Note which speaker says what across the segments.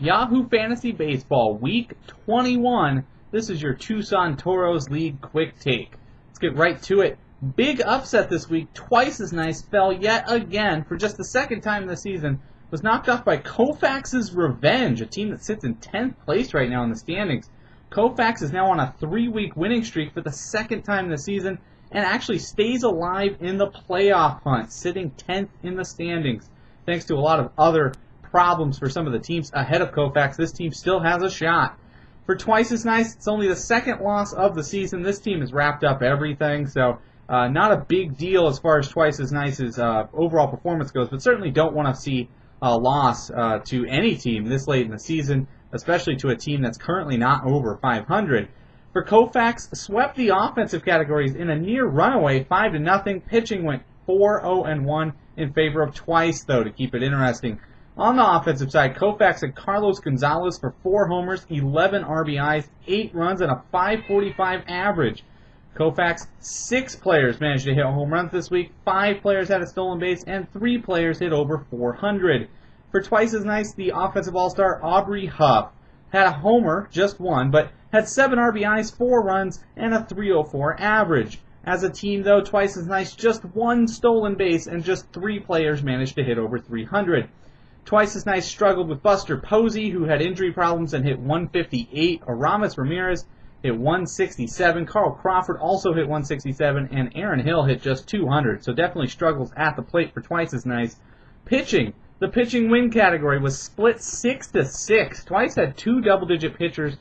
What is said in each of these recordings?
Speaker 1: Yahoo Fantasy Baseball, Week 21. This is your Tucson Toros League Quick Take. Let's get right to it. Big upset this week. Twice as nice fell yet again for just the second time this season. Was knocked off by Koufax's Revenge, a team that sits in 10th place right now in the standings. Koufax is now on a 3-week winning streak for the second time this season and actually stays alive in the playoff hunt, sitting 10th in the standings. Thanks to a lot of other problems for some of the teams ahead of Koufax, this team still has a shot. For Twice as Nice, it's only the second loss of the season. This team has wrapped up everything, so not a big deal as far as Twice as Nice's overall performance goes, but certainly don't want to see a loss to any team this late in the season, especially to a team that's currently not over 500. For Koufax, swept the offensive categories in a near runaway 5-0. Pitching went 4-0-1 in favor of Twice, though, to keep it interesting. On the offensive side, Koufax had Carlos Gonzalez for 4 homers, 11 RBIs, 8 runs, and a .545 average. Koufax, 6 players managed to hit home runs this week, 5 players had a stolen base, and 3 players hit over 400. For Twice as Nice, the offensive all-star Aubrey Huff had a homer, just one, but had 7 RBIs, 4 runs, and a .304 average. As a team, though, Twice as Nice, just 1 stolen base, and just 3 players managed to hit over 300. Twice as Nice struggled with Buster Posey, who had injury problems and hit 158. Aramis Ramirez hit 167. Carl Crawford also hit 167. And Aaron Hill hit just 200. So definitely struggles at the plate for Twice as Nice. Pitching. The pitching win category was split 6-6. Twice had two pitchers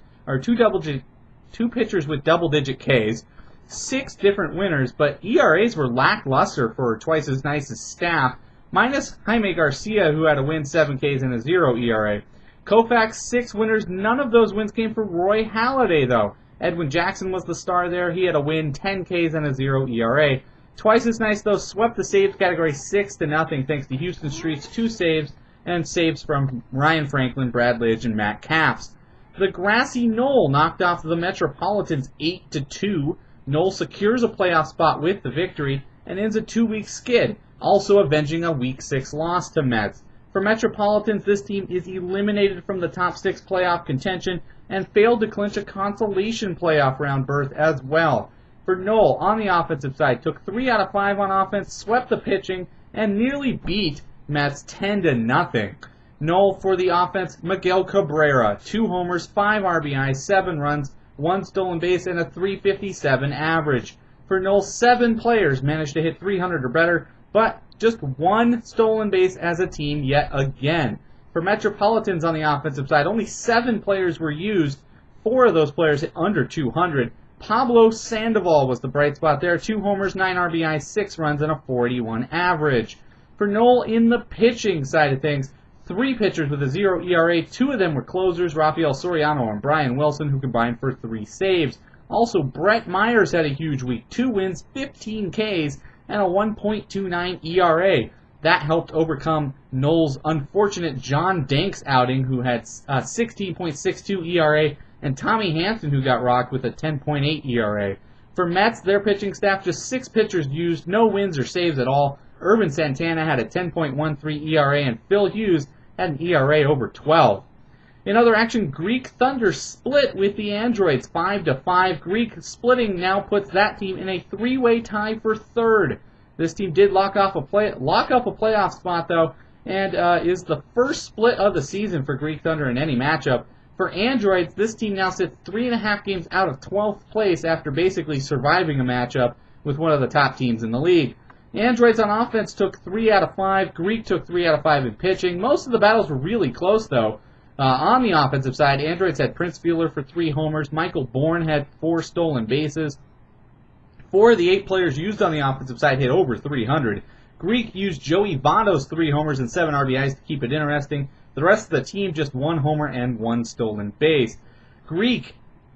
Speaker 1: with double-digit Ks. 6 different winners, but ERAs were lackluster for Twice as Nice's staff, minus Jaime Garcia, who had a win, 7 Ks, and a 0 ERA. Koufax, 6 winners. None of those wins came for Roy Halladay, though. Edwin Jackson was the star there. He had a win, 10 Ks, and a 0 ERA. Twice as Nice, though, swept the saves category 6-0 thanks to Houston Street's 2 saves and saves from Ryan Franklin, Brad Lidge, and Matt Capps. The Grassy Knoll knocked off the Metropolitans 8-2. Knoll secures a playoff spot with the victory and ends a 2-week skid, also avenging a Week 6 loss to Mets. For Metropolitans, this team is eliminated from the top 6 playoff contention and failed to clinch a consolation playoff round berth as well. For Knoll, on the offensive side, took 3 out of 5 on offense, swept the pitching, and nearly beat Mets 10-0. Knoll for the offense, Miguel Cabrera, 2 homers, 5 RBIs, 7 runs, 1 stolen base, and a .357 average. For Knoll, 7 players managed to hit 300 or better, but just 1 stolen base as a team yet again. For Metropolitans on the offensive side, only 7 players were used. 4 of those players hit under 200. Pablo Sandoval was the bright spot there. 2 homers, 9 RBIs, 6 runs, and a .41 average. For Knoll in the pitching side of things, 3 pitchers with a 0 ERA. 2 of them were closers, Rafael Soriano and Brian Wilson, who combined for 3 saves. Also, Brett Myers had a huge week. 2 wins, 15 Ks, and a 1.29 ERA. That helped overcome Knoll's unfortunate John Danks outing, who had a 16.62 ERA, and Tommy Hanson, who got rocked with a 10.8 ERA. For Mets, their pitching staff, just 6 pitchers used, no wins or saves at all. Irvin Santana had a 10.13 ERA, and Phil Hughes had an ERA over 12. In other action, Greek Thunder split with the Androids 5-5. Greek splitting now puts that team in a 3-way tie for 3rd. This team did lock up a playoff spot, though, and is the first split of the season for Greek Thunder in any matchup. For Androids, this team now sits 3.5 games out of 12th place after basically surviving a matchup with one of the top teams in the league. Androids on offense took 3 out of 5. Greek took 3 out of 5 in pitching. Most of the battles were really close, though. On the offensive side, Androids had Prince Fielder for 3 homers. Michael Bourne had 4 stolen bases. 4 of the 8 players used on the offensive side hit over 300. Greek used Joey Votto's 3 homers and 7 RBIs to keep it interesting. The rest of the team just 1 homer and 1 stolen base. Greek,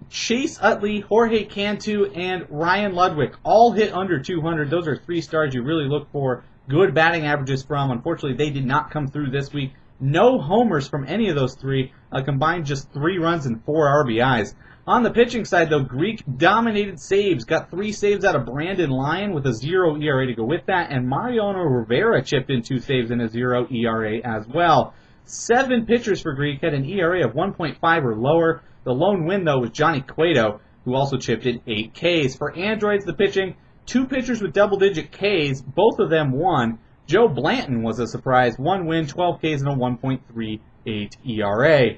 Speaker 1: Chase Utley, Jorge Cantu, and Ryan Ludwig all hit under 200. Those are 3 stars you really look for good batting averages from. Unfortunately, they did not come through this week. No homers from any of those 3, combined just 3 runs and 4 RBIs. On the pitching side, though, Greek dominated saves, got 3 saves out of Brandon Lyon with a 0 ERA to go with that, and Mariano Rivera chipped in 2 saves and a 0 ERA as well. 7 pitchers for Greek had an ERA of 1.5 or lower. The lone win, though, was Johnny Cueto, who also chipped in 8 Ks. For Androids, the pitching, 2 pitchers with double-digit Ks, both of them won. Joe Blanton was a surprise, 1 win, 12 Ks, and a 1.38 ERA.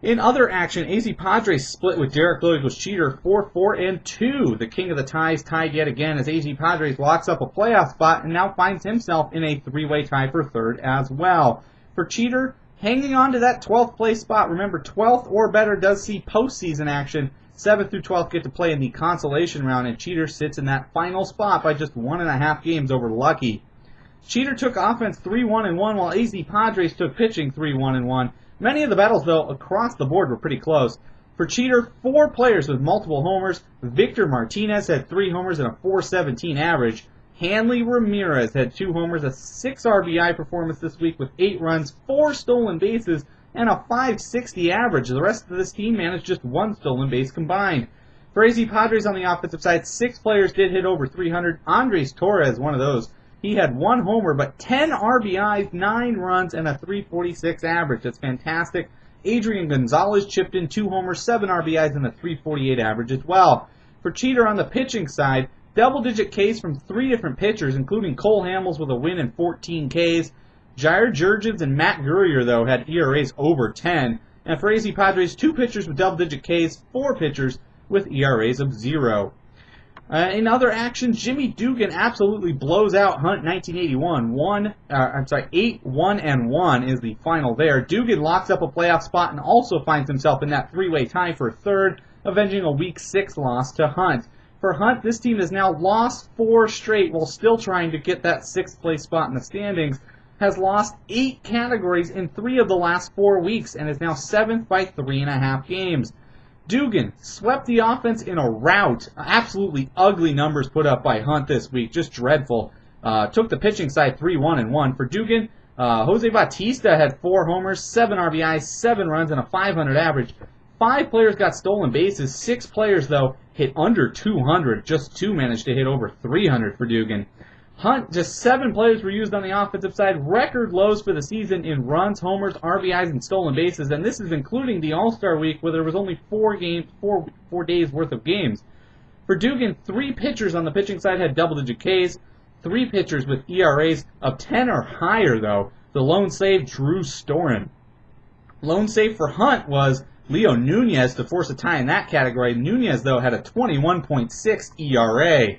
Speaker 1: In other action, AZ Padres split with Derek Lloyd was cheater 4-4-2. The king of the ties tied yet again as AZ Padres locks up a playoff spot and now finds himself in a 3-way tie for third as well. For cheater, hanging on to that 12th place spot. Remember, 12th or better does see postseason action. 7th through 12th get to play in the consolation round, and cheater sits in that final spot by just 1.5 games over Lucky. Cheater took offense 3-1-1, while AZ Padres took pitching 3-1-1. Many of the battles, though, across the board were pretty close. For cheater, 4 players with multiple homers. Victor Martinez had 3 homers and a .417 average. Hanley Ramirez had 2 homers, a 6 RBI performance this week with 8 runs, 4 stolen bases, and a .560 average. The rest of this team managed just 1 stolen base combined. For AZ Padres on the offensive side, 6 players did hit over 300. Andres Torres, one of those. He had 1 homer, but 10 RBIs, 9 runs, and a .346 average. That's fantastic. Adrian Gonzalez chipped in 2 homers, 7 RBIs, and a .348 average as well. For cheater on the pitching side, double-digit Ks from 3 different pitchers, including Cole Hamels with a win and 14 Ks. Jair Jurgens and Matt Gurrier, though, had ERAs over 10. And for AZ Padres, 2 pitchers with double-digit Ks, 4 pitchers with ERAs of 0. In other actions, Jimmy Dugan absolutely blows out Hunt 1981. 8-1-1 is the final there. Dugan locks up a playoff spot and also finds himself in that 3-way tie for third, avenging a Week 6 loss to Hunt. For Hunt, this team has now lost 4 straight while still trying to get that 6th place spot in the standings. Has lost 8 categories in 3 of the last 4 weeks and is now 7th by 3.5 games. Dugan swept the offense in a rout. Absolutely ugly numbers put up by Hunt this week. Just dreadful. Took the pitching side 3-1-1. For Dugan, Jose Bautista had 4 homers, 7 RBIs, 7 runs, and a .500 average. 5 players got stolen bases. 6 players, though, hit under 200. Just 2 managed to hit over 300 for Dugan. Hunt, just 7 players were used on the offensive side. Record lows for the season in runs, homers, RBIs, and stolen bases. And this is including the All-Star week where there was only 4 days worth of games. For Dugan, 3 pitchers on the pitching side had double-digit Ks. 3 pitchers with ERAs of 10 or higher, though. The lone save, Drew Storen. Lone save for Hunt was Leo Nunez to force a tie in that category. Nunez, though, had a 21.6 ERA.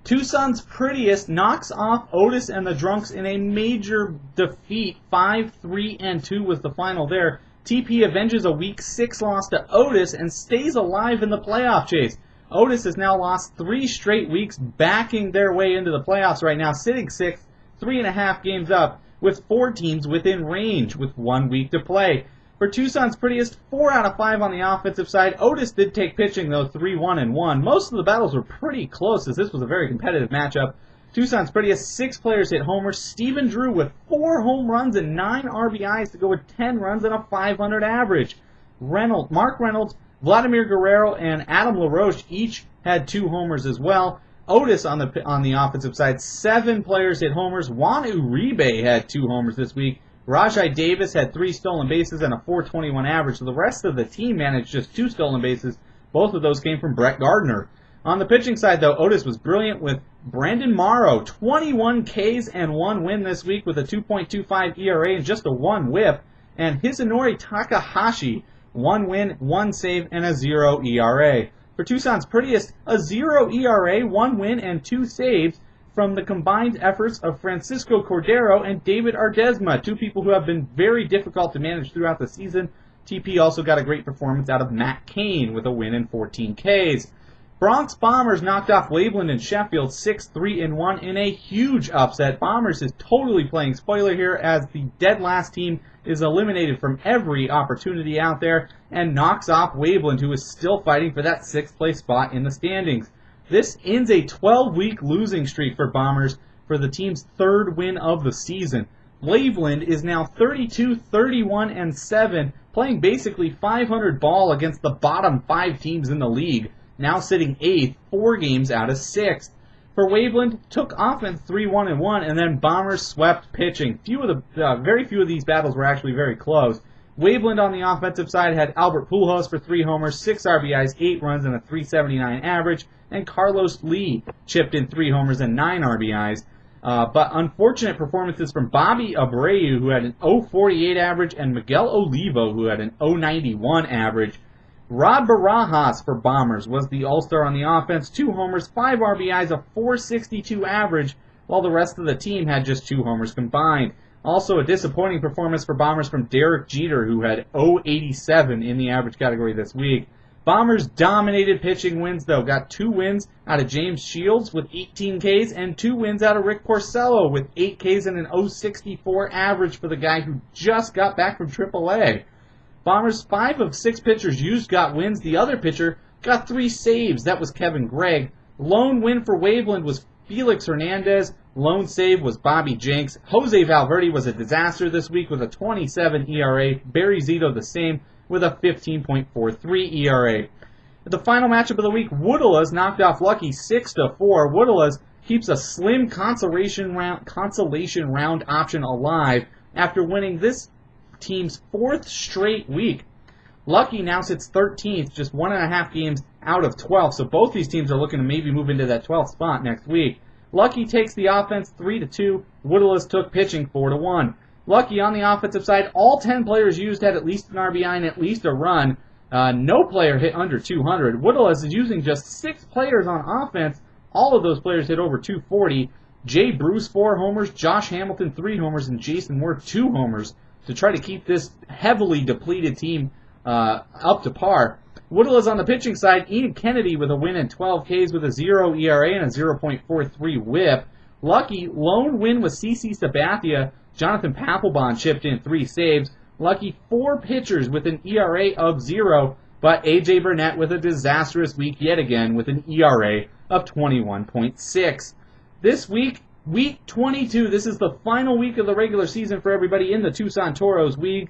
Speaker 1: Tucson's Prettiest knocks off Otis and the Drunks in a major defeat. 5-3-2 was the final there. TP avenges a Week 6 loss to Otis and stays alive in the playoff chase. Otis has now lost 3 straight weeks, backing their way into the playoffs right now, sitting 6th, 3.5 games up, with 4 teams within range with 1 week to play. For Tucson's Prettiest, 4 out of 5 on the offensive side. Otis did take pitching, though, 3-1-1. Most of the battles were pretty close, as this was a very competitive matchup. Tucson's Prettiest, 6 players hit homers. Stephen Drew with 4 home runs and 9 RBIs to go with 10 runs and a .500 average. Mark Reynolds, Vladimir Guerrero, and Adam LaRoche each had 2 homers as well. Otis on the offensive side, 7 players hit homers. Juan Uribe had 2 homers this week. Rajai Davis had 3 stolen bases and a .421 average, so the rest of the team managed just 2 stolen bases. Both of those came from Brett Gardner. On the pitching side, though, Otis was brilliant with Brandon Morrow, 21 Ks and 1 win this week with a 2.25 ERA and just a 1 whip, and Hisanori Takahashi, 1 win, 1 save, and a 0 ERA. For Tucson's Prettiest, a 0 ERA, 1 win, and 2 saves from the combined efforts of Francisco Cordero and David Ardesma, 2 people who have been very difficult to manage throughout the season. TP also got a great performance out of Matt Cain with a win and 14 Ks. Bronx Bombers knocked off Waveland and Sheffield 6-3-1 in a huge upset. Bombers is totally playing spoiler here as the dead last team is eliminated from every opportunity out there and knocks off Waveland, who is still fighting for that 6th place spot in the standings. This ends a 12-week losing streak for Bombers for the team's 3rd win of the season. Waveland is now 32-31-7, playing basically 500 ball against the bottom 5 teams in the league, now sitting 8th, 4 games out of 6th. For Waveland, took offense 3-1-1, and then Bombers swept pitching. Very few of these battles were actually very close. Waveland on the offensive side had Albert Pujols for 3 homers, 6 RBIs, 8 runs, and a .379 average, and Carlos Lee chipped in 3 homers and 9 RBIs. But unfortunate performances from Bobby Abreu, who had an .048 average, and Miguel Olivo, who had an .091 average. Rod Barajas for Bombers was the all-star on the offense, 2 homers, 5 RBIs, a .462 average, while the rest of the team had just 2 homers combined. Also, a disappointing performance for Bombers from Derek Jeter, who had .087 in the average category this week. Bombers dominated pitching wins, though. Got 2 wins out of James Shields with 18 Ks, and 2 wins out of Rick Porcello with 8 Ks and an .064 average for the guy who just got back from AAA. Bombers' 5 of 6 pitchers used got wins. The other pitcher got 3 saves. That was Kevin Gregg. Lone win for Waveland was Felix Hernandez. Lone save was Bobby Jenks. Jose Valverde was a disaster this week with a 27 ERA. Barry Zito the same with a 15.43 ERA. The final matchup of the week, Woodallas knocked off Lucky 6-4. Woodallas keeps a slim consolation round option alive after winning this team's 4th straight week. Lucky now sits 13th, just 1.5 games out of 12th, so both these teams are looking to maybe move into that 12th spot next week. Lucky takes the offense 3-2. Woodallas took pitching 4-1. Lucky on the offensive side, all 10 players used had at least an RBI and at least a run. No player hit under 200. Woodallas is using just 6 players on offense. All of those players hit over 240. Jay Bruce 4 homers, Josh Hamilton 3 homers, and Jason Moore 2 homers to try to keep this heavily depleted team up to par. Woodallas on the pitching side, Ian Kennedy with a win and 12 Ks with a 0 ERA and a 0.43 whip. Lucky, lone win with CC Sabathia. Jonathan Papelbon chipped in 3 saves. Lucky 4 pitchers with an ERA of 0, but A.J. Burnett with a disastrous week yet again with an ERA of 21.6. This week, week 22, this is the final week of the regular season for everybody in the Tucson Toros League.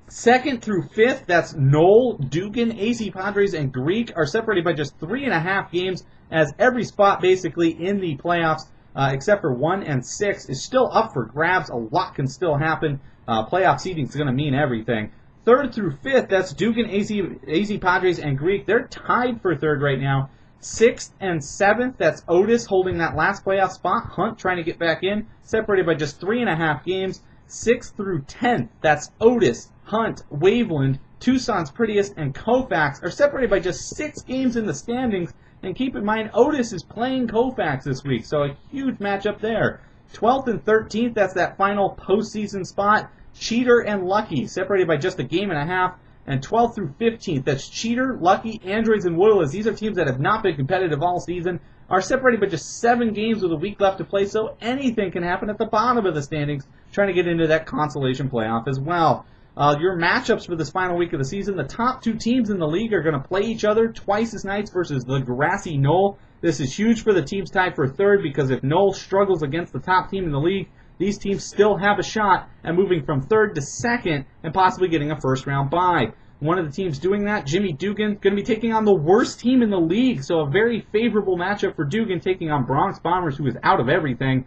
Speaker 1: 2nd through 5th, that's Knoll, Dugan, AC Padres, and Greek, are separated by just 3.5 games, as every spot basically in the playoffs, except for 1 and 6, is still up for grabs. A lot can still happen. Playoff seeding is going to mean everything. 3rd through 5th, that's Dugan, AC Padres, and Greek. They're tied for 3rd right now. 6th and 7th, that's Otis holding that last playoff spot. Hunt trying to get back in, separated by just 3.5 games. 6th through 10th, that's Otis, Hunt, Waveland, Tucson's Prettiest, and Koufax are separated by just 6 games in the standings. And keep in mind, Otis is playing Koufax this week, so a huge matchup there. 12th and 13th, that's that final postseason spot. Cheater and Lucky, separated by just a game and a half. And 12th through 15th, that's Cheater, Lucky, Androids, and Woodallas. These are teams that have not been competitive all season, are separated by just 7 games with a week left to play, so anything can happen at the bottom of the standings, trying to get into that consolation playoff as well. Your matchups for this final week of the season, the top 2 teams in the league are going to play each other twice as nights versus the Grassy Knoll. This is huge for the teams tied for 3rd, because if Knoll struggles against the top team in the league, these teams still have a shot at moving from 3rd to 2nd and possibly getting a first-round bye. One of the teams doing that, Jimmy Dugan, going to be taking on the worst team in the league, so a very favorable matchup for Dugan, taking on Bronx Bombers, who is out of everything.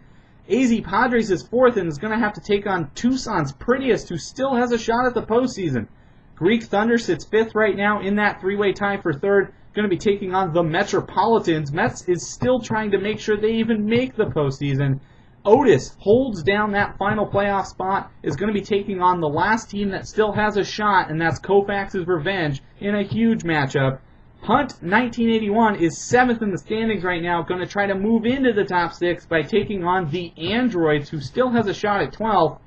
Speaker 1: AZ Padres is 4th and is going to have to take on Tucson's Prettiest, who still has a shot at the postseason. Greek Thunder sits 5th right now in that 3-way tie for 3rd, going to be taking on the Metropolitans. Mets is still trying to make sure they even make the postseason. Otis holds down that final playoff spot, is going to be taking on the last team that still has a shot, and that's Koufax's Revenge in a huge matchup. Hunt 1981 is 7th in the standings right now, going to try to move into the top 6 by taking on the Androids, who still has a shot at 12th.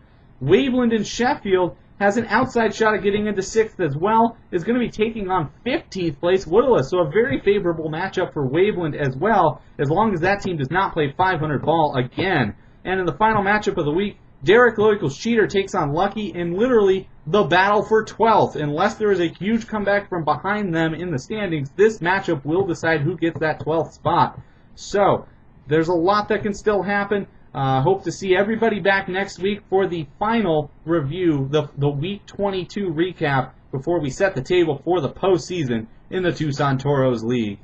Speaker 1: Waveland and Sheffield has an outside shot at getting into 6th as well, is going to be taking on 15th place Woodallas, so a very favorable matchup for Waveland as well, as long as that team does not play 500 ball again. And in the final matchup of the week, Derek Loical's Cheater takes on Lucky in literally the battle for 12th. Unless there is a huge comeback from behind them in the standings, this matchup will decide who gets that 12th spot. So, there's a lot that can still happen. Hope to see everybody back next week for the final review, the Week 22 recap, before we set the table for the postseason in the Tucson Toros League.